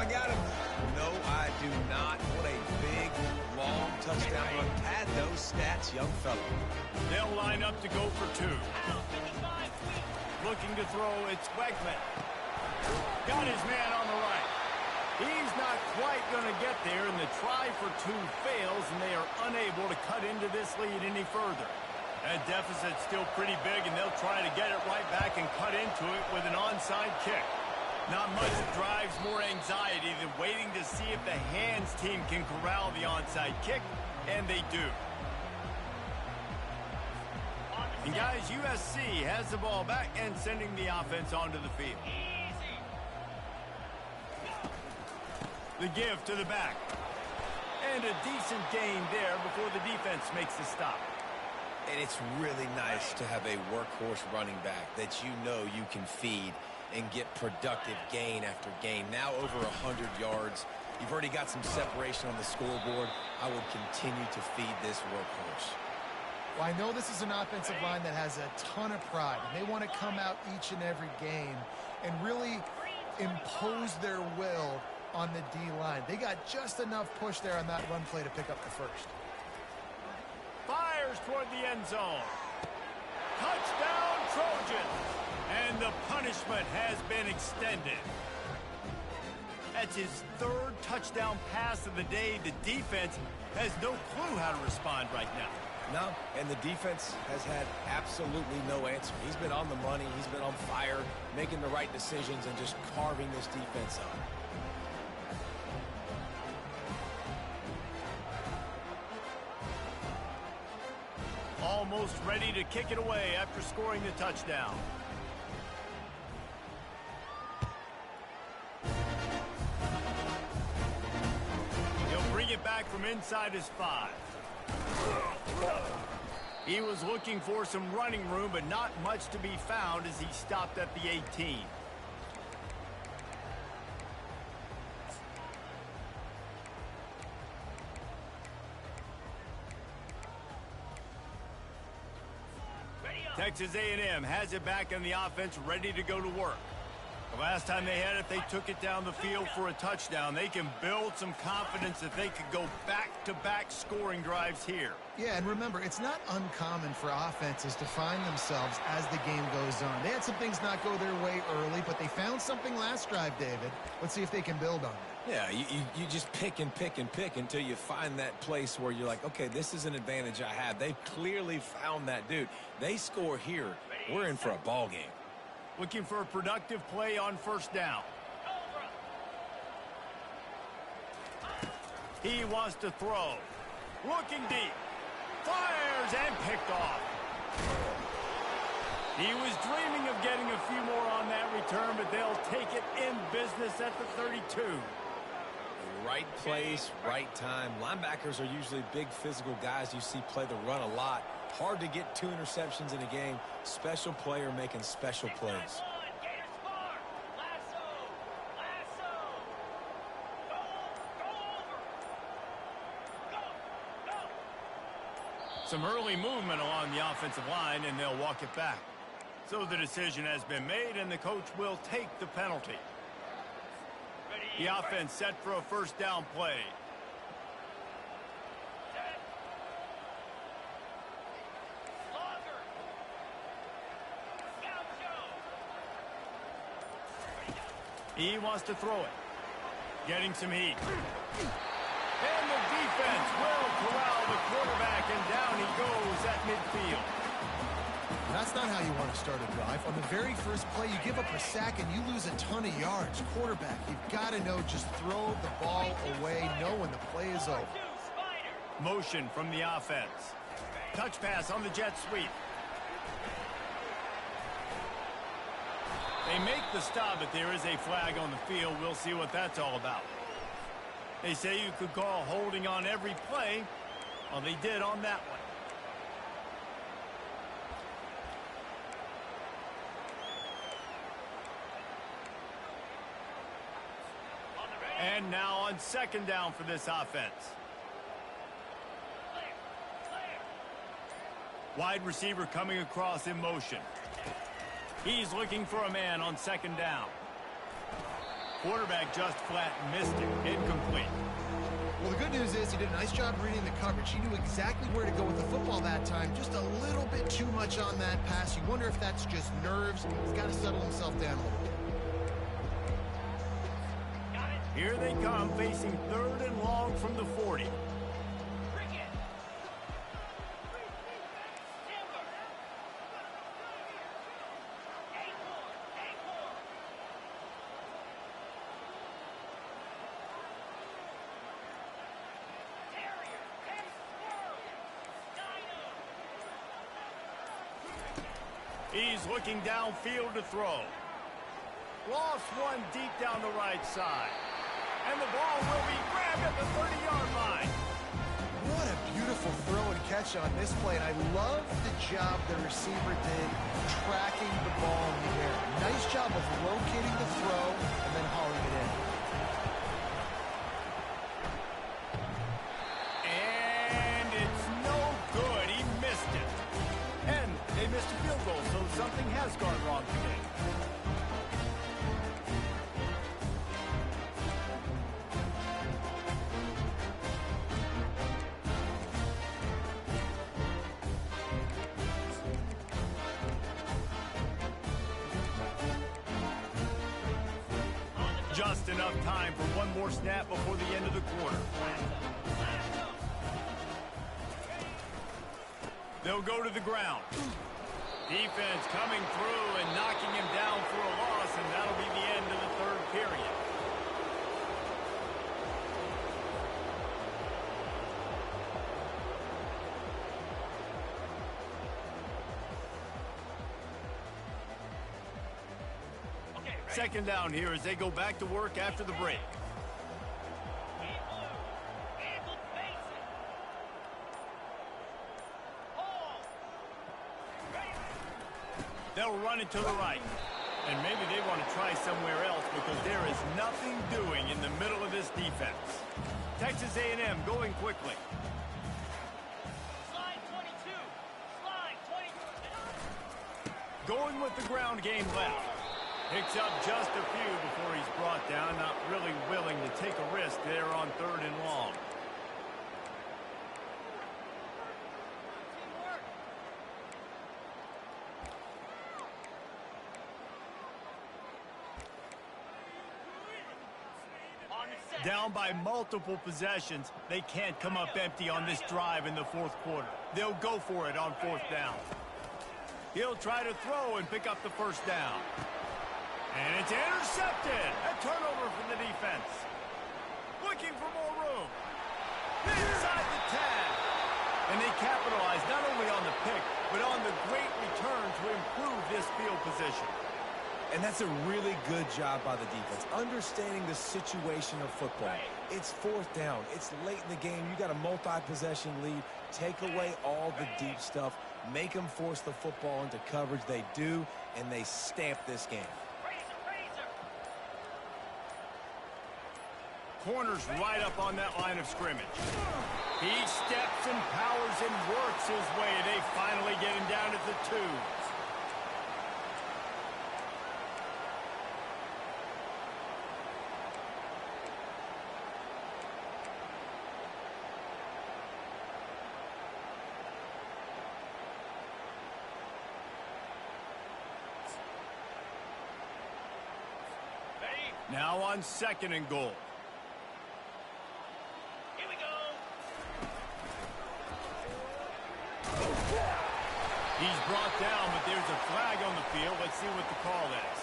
No, I do not. What a big, long touchdown run. Pad those stats, young fella. They'll line up to go for 2. Looking to throw, it's Wegman. Got his man on the right. He's not quite going to get there, and the try for 2 fails, and they are unable to cut into this lead any further. That deficit's still pretty big, and they'll try to get it right back and cut into it with an onside kick. Not much drives more anxiety than waiting to see if the hands team can corral the onside kick, and they do. And guys, USC has the ball back and sending the offense onto the field. The give to the back. And a decent gain there before the defense makes the stop. And it's really nice to have a workhorse running back that you know you can feed. and get productive gain after gain. Now over 100 yards. You've already got some separation on the scoreboard. I would continue to feed this workhorse. Well, I know this is an offensive line that has a ton of pride, and they want to come out each and every game and really impose their will on the D-line. They got just enough push there on that run play to pick up the first. Fires toward the end zone. Touchdown, Trojans. And the punishment has been extended. That's his third touchdown pass of the day. The defense has no clue how to respond right now. No, and the defense has had absolutely no answer. He's been on the money. He's been on fire, making the right decisions and just carving this defense up. Almost ready to kick it away after scoring the touchdown. He'll bring it back from inside his 5. He was looking for some running room, but not much to be found as he stopped at the 18. Texas A&M has it back in the offense, ready to go to work. The last time they had it, they took it down the field for a touchdown. They can build some confidence that they could go back-to-back scoring drives here. Yeah, and remember, it's not uncommon for offenses to find themselves as the game goes on. They had some things not go their way early, but they found something last drive, David. Let's see if they can build on it. Yeah, you just pick and pick and pick until you find that place where you're like, okay, this is an advantage I have. They've clearly found that, dude. They score here, we're in for a ball game. Looking for a productive play on first down. He wants to throw. Looking deep. Fires and picked off. He was dreaming of getting a few more on that return, but they'll take it in business at the 32. Right place, right time. Linebackers are usually big physical guys you see play the run a lot. Hard to get 2 interceptions in a game. Special player making special plays. Some early movement along the offensive line, and they'll walk it back. So the decision has been made, and the coach will take the penalty. The offense set for a first down play. He wants to throw it. Getting some heat. And the defense will corral the quarterback, and down he goes at midfield. That's not how you want to start a drive. On the very first play, you give up a sack and you lose a ton of yards. Quarterback, you've got to know, just throw the ball away, know when the play is over. Motion from the offense. Touch pass on the jet sweep. They make the stop, but there is a flag on the field. We'll see what that's all about. They say you could call holding on every play. Well, they did on that one. And now on second down for this offense. Wide receiver coming across in motion. He's looking for a man on second down. Quarterback just flat missed it. Incomplete. Well, the good news is he did a nice job reading the coverage. He knew exactly where to go with the football that time. Just a little bit too much on that pass. You wonder if that's just nerves. He's got to settle himself down a little bit. Here they come, facing third and long from the 40. He's looking downfield to throw. Lost one deep down the right side. And the ball will be grabbed at the 30-yard line. What a beautiful throw and catch on this play, and I love the job the receiver did tracking the ball in the air. Nice job of locating the throw and then hauling it in. And it's no good. He missed it. And they missed a field goal, so something has gone wrong today. Just enough time for one more snap before the end of the quarter. They'll go to the ground. Defense coming through and knocking him down for a loss, and that'll be the end of the third period. Second down here as they go back to work after the break. They'll run it to the right. And maybe they want to try somewhere else because there is nothing doing in the middle of this defense. Texas A&M going quickly. Slide 22. Slide 22. Going with the ground game left. Picks up just a few before he's brought down. Not really willing to take a risk there on 3rd and long. Down by multiple possessions, they can't come up empty on this drive in the 4th quarter. They'll go for it on 4th down. He'll try to throw and pick up the 1st down. And it's intercepted. A turnover for the defense. Looking for more room. Inside the 10. And they capitalize not only on the pick, but on the great return to improve this field position. And that's a really good job by the defense, understanding the situation of football. It's 4th down. It's late in the game. You got a multi-possession lead. Take away all the deep stuff. Make them force the football into coverage. They do, and they stamp this game. Corner's right up on that line of scrimmage. He steps and powers and works his way. They finally get him down at the 2. Now on 2nd and goal. Here we go. He's brought down, but there's a flag on the field. Let's see what the call is.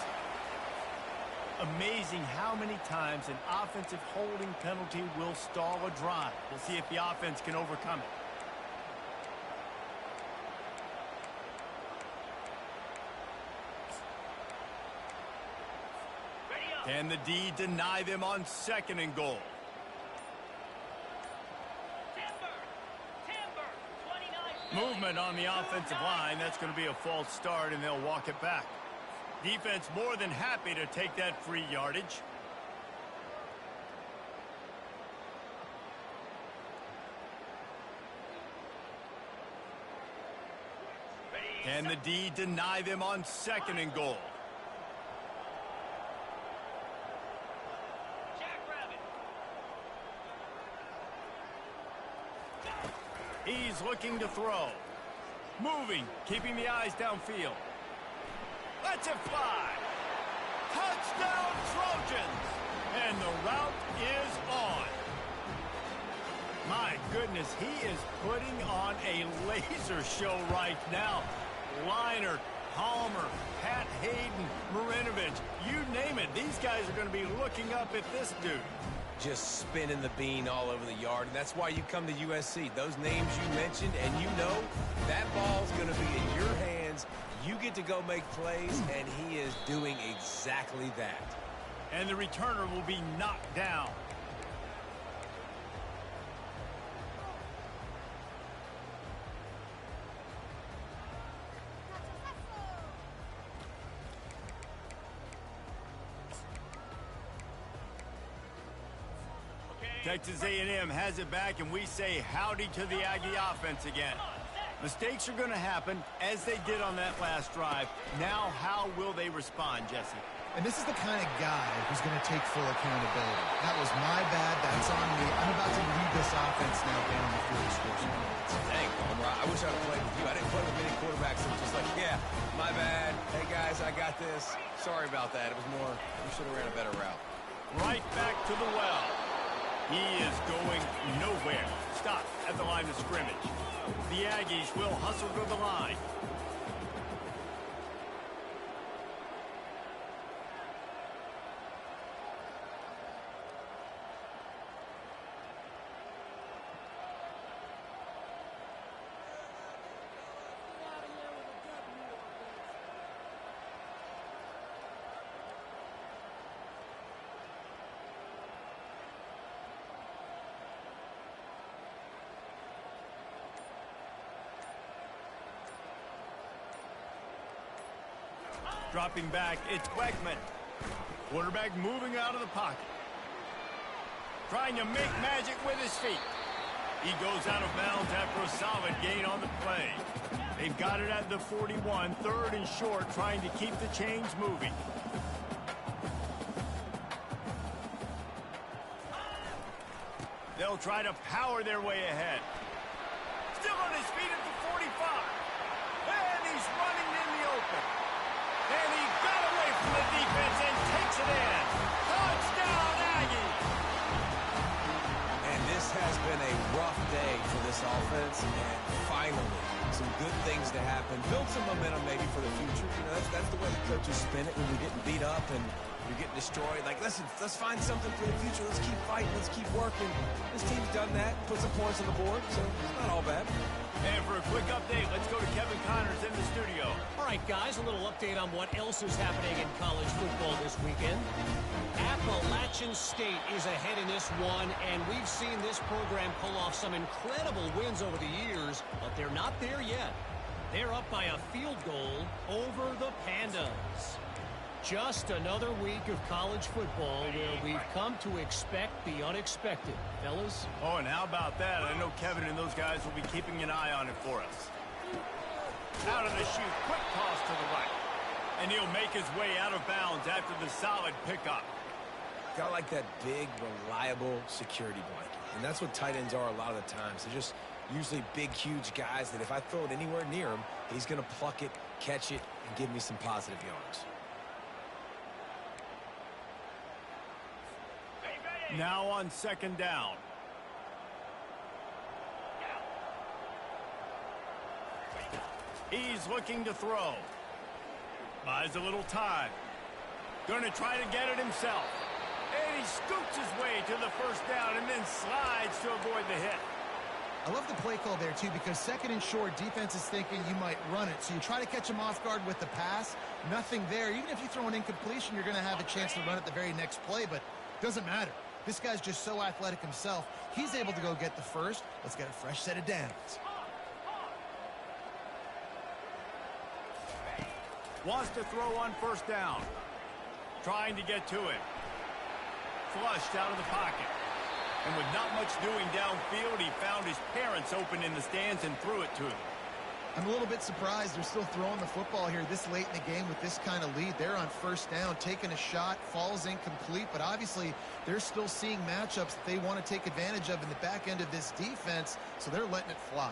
Amazing how many times an offensive holding penalty will stall a drive. We'll see if the offense can overcome it. Can the D deny them on 2nd and goal? Movement on the offensive line. That's going to be a false start, and they'll walk it back. Defense more than happy to take that free yardage. Can the D deny them on 2nd and goal? He's looking to throw. Moving, keeping the eyes downfield. Lets it fly. Touchdown, Trojans! And the route is on. My goodness, he is putting on a laser show right now. Liner, Palmer, Pat Hayden, Marinovich, you name it. These guys are going to be looking up at this dude. Just spinning the bean all over the yard, and that's why you come to USC. Those names you mentioned, and you know that ball's going to be in your hands. You get to go make plays, and he is doing exactly that. And the returner will be knocked down. Texas A&M has it back, and we say howdy to the Aggie offense again. Mistakes are going to happen, as they did on that last drive. Now, how will they respond, Jesse? And this is the kind of guy who's going to take full accountability. That was my bad. That's on me. I'm about to lead this offense now down the field to score some points. Dang, I wish I would have played with you. I didn't play with many quarterbacks that were just like, yeah, my bad. Hey, guys, I got this. Sorry about that. It was more, we should have ran a better route. Right back to the well. He is going nowhere. Stop at the line of scrimmage. The Aggies will hustle to the line. Dropping back, it's Beckman. Quarterback moving out of the pocket. Trying to make magic with his feet. He goes out of bounds after a solid gain on the play. They've got it at the 41, third and short, trying to keep the chains moving. They'll try to power their way ahead. Still on his feet at the 45. And he's running in the open. And he got away from the defense and takes it in. Touchdown, Aggie! And this has been a rough day for this offense, and finally, some good things to happen. Build some momentum maybe for the future. You know, that's the way the coaches spin it when you're getting beat up and you're getting destroyed. Like, listen, let's find something for the future. Let's keep fighting. Let's keep working. This team's done that, put some points on the board, so it's not all bad. And for a quick update, let's go to Kevin Connors in the studio. All right, guys, a little update on what else is happening in college football this weekend. Appalachian State is ahead in this one, and we've seen this program pull off some incredible wins over the years, but they're not there yet. They're up by a field goal over the Pandas. Just another week of college football where we've come to expect the unexpected, fellas. Oh, and how about that? I know Kevin and those guys will be keeping an eye on it for us. Out of the chute, quick toss to the right. And he'll make his way out of bounds after the solid pickup. Got like that big, reliable security blanket. And that's what tight ends are a lot of the times. They're just usually big, huge guys that if I throw it anywhere near him, he's going to pluck it, catch it, and give me some positive yards. Now on second down. He's looking to throw. Buys a little time. Going to try to get it himself. And he scoops his way to the first down and then slides to avoid the hit. I love the play call there, too, because second and short, defense is thinking you might run it. So you try to catch him off guard with the pass. Nothing there. Even if you throw an incompletion, you're going to have a chance to run it the very next play, but it doesn't matter. This guy's just so athletic himself. He's able to go get the first. Let's get a fresh set of downs. Wants to throw on first down. Trying to get to it. Flushed out of the pocket. And with not much doing downfield, he found his parents open in the stands and threw it to him. I'm a little bit surprised they're still throwing the football here this late in the game with this kind of lead. They're on first down, taking a shot, falls incomplete, but obviously they're still seeing matchups that they want to take advantage of in the back end of this defense, so they're letting it fly.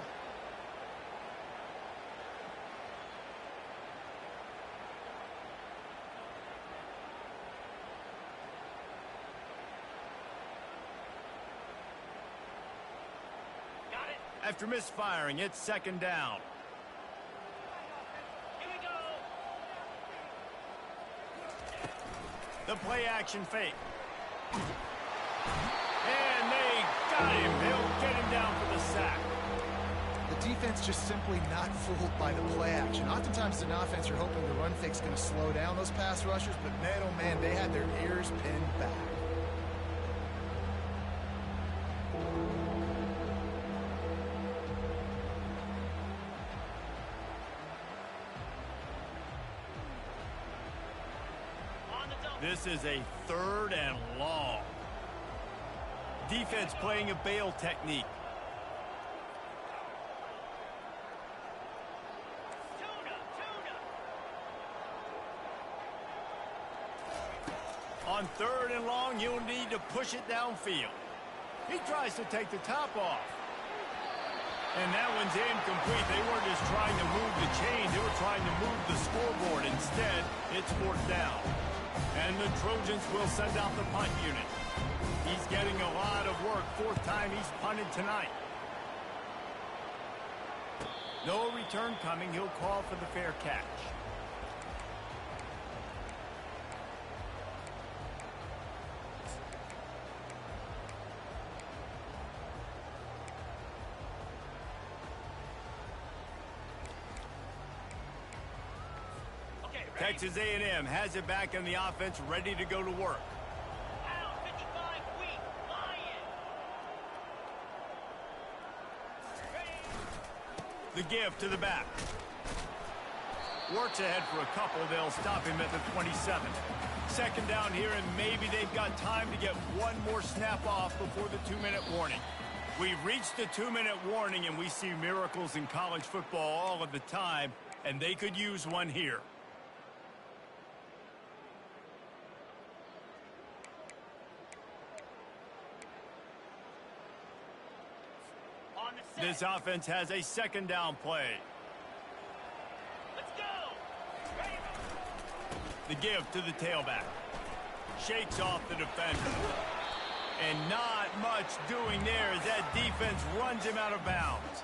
Got it. After misfiring, it's second down. Here we go. The play action fake. And they got him. They'll get him down for the sack. The defense just simply not fooled by the play action. Oftentimes in offense, you're hoping the run fake's going to slow down those pass rushers, but man, oh man, they had their ears pinned back. On the double. This is a third and long. Defense playing a bail technique. On 3rd and long, you'll need to push it downfield. He tries to take the top off. And that one's incomplete. They weren't just trying to move the chain. They were trying to move the scoreboard. Instead, it's 4th down. And the Trojans will send out the punt unit. He's getting a lot of work. 4th time he's punted tonight. No return coming. He'll call for the fair catch. Texas A&M has it back in the offense, ready to go to work. Out 55 weak, Lion. The give to the back. Works ahead for a couple. They'll stop him at the 27. 2nd down here, and maybe they've got time to get one more snap off before the 2-minute warning. We've reached the 2-minute warning, and we see miracles in college football all of the time, and they could use one here. This offense has a 2nd down play. Let's go. Ready. The give to the tailback. Shakes off the defender. And not much doing there as that defense runs him out of bounds.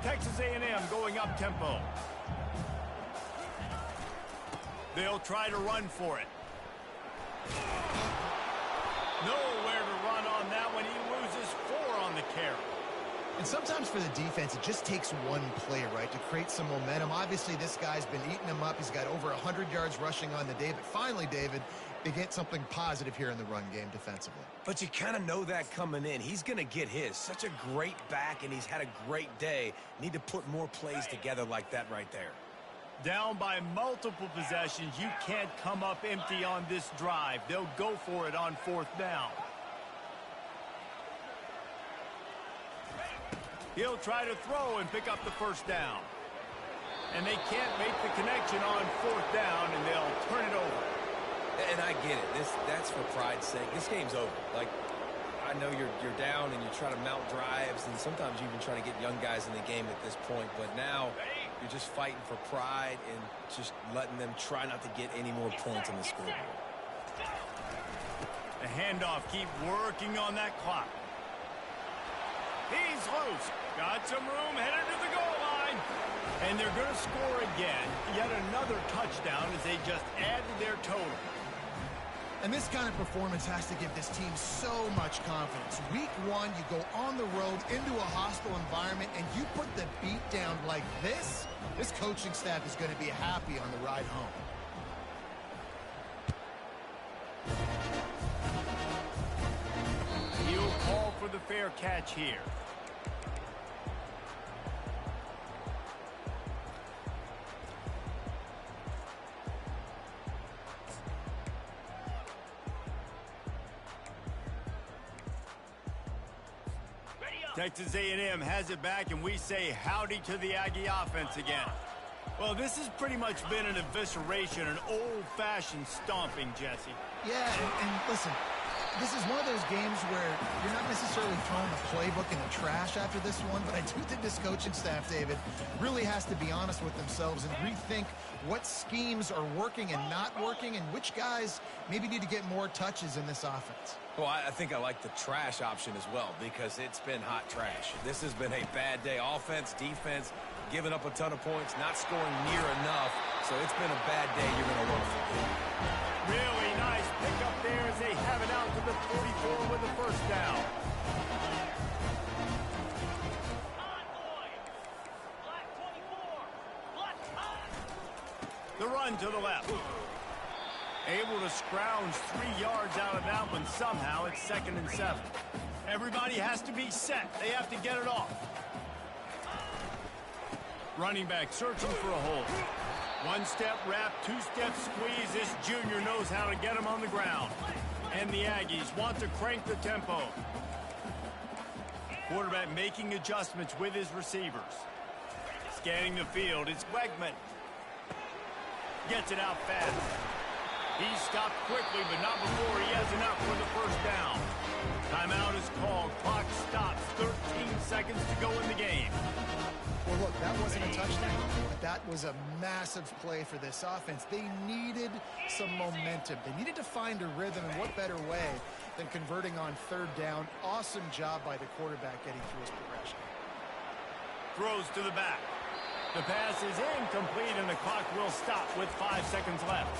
Texas A&M going up tempo. They'll try to run for it. Nowhere to run on that one. He loses 4 on the carry. And sometimes for the defense, it just takes one play, right, to create some momentum. Obviously, this guy's been eating them up. He's got over 100 yards rushing on the day. But finally, David, they get something positive here in the run game defensively. But you kind of know that coming in. He's going to get his. Such a great back, and he's had a great day. Need to put more plays together like that right there. Down by multiple possessions. You can't come up empty on this drive. They'll go for it on 4th down. He'll try to throw and pick up the 1st down. And they can't make the connection on 4th down, and they'll turn it over. And I get it. That's for pride's sake. This game's over. Like, I know you're down and you try to mount drives, and sometimes you even try to get young guys in the game at this point. But now you're just fighting for pride and just letting them try not to get any more points on the scoreboard. The handoff, keep working on that clock. He's loose. Got some room, headed to the goal line. And they're going to score again. Yet another touchdown as they just added their total. And this kind of performance has to give this team so much confidence. Week 1, you go on the road into a hostile environment, and you put the beat down like this. This coaching staff is going to be happy on the ride home. He'll call for the fair catch here. Texas A&M has it back, and we say howdy to the Aggie offense again. Well, this has pretty much been an evisceration, an old-fashioned stomping, Jesse. Yeah, and listen, this is one of those games where you're not necessarily throwing the playbook in the trash after this one, but I do think this coaching staff, David, really has to be honest with themselves and rethink what schemes are working and not working, and which guys maybe need to get more touches in this offense. Well, I think I like the trash option as well, because it's been hot trash. This has been a bad day. Offense, defense, giving up a ton of points, not scoring near enough. So it's been a bad day you're going to look for. Really nice pickup there as they have it out to the 44 with the 1st down. The run to the left. Able to scrounge 3 yards out of that one somehow. It's 2nd and 7. Everybody has to be set. They have to get it off. Running back searching for a hole. 1-step wrap, 2-step squeeze. This junior knows how to get him on the ground. And the Aggies want to crank the tempo. Quarterback making adjustments with his receivers. Scanning the field, it's Wegman. Gets it out fast. He's stopped quickly, but not before he has enough for the first down. Timeout is called. Clock stops. 13 seconds to go in the game. Well, look, that wasn't a touchdown, but that was a massive play for this offense. They needed some momentum. They needed to find a rhythm, and what better way than converting on third down. Awesome job by the quarterback getting through his progression. Throws to the back. The pass is incomplete, and the clock will stop with 5 seconds left.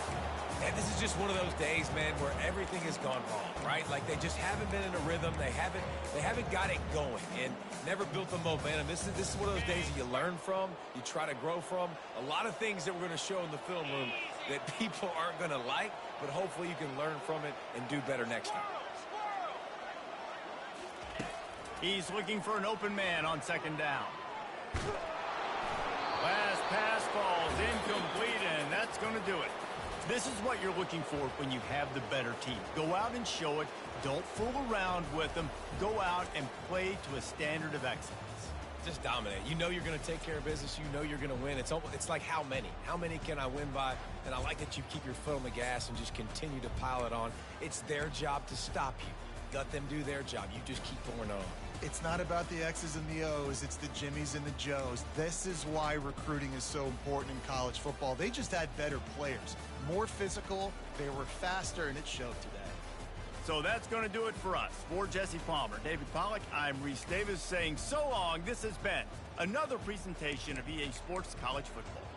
And this is just one of those days, man, where everything has gone wrong, right? Like they just haven't been in a rhythm. They haven't got it going and never built the momentum. This is one of those days that you learn from, you try to grow from. A lot of things that we're going to show in the film room that people aren't going to like, but hopefully you can learn from it and do better next time. He's looking for an open man on second down. Last pass falls incomplete, and that's going to do it. This is what you're looking for when you have the better team. Go out and show it. Don't fool around with them. Go out and play to a standard of excellence. Just dominate. You know you're going to take care of business. You know you're going to win. It's like how many? How many can I win by? And I like that you keep your foot on the gas and just continue to pile it on. It's their job to stop you. Let them do their job. You just keep pouring on. It's not about the X's and the O's. It's the Jimmies and the Joes. This is why recruiting is so important in college football. They just had better players, more physical, they were faster, and it showed today. So that's going to do it for us. For Jesse Palmer, David Pollack, I'm Reese Davis saying so long. This has been another presentation of EA Sports College Football.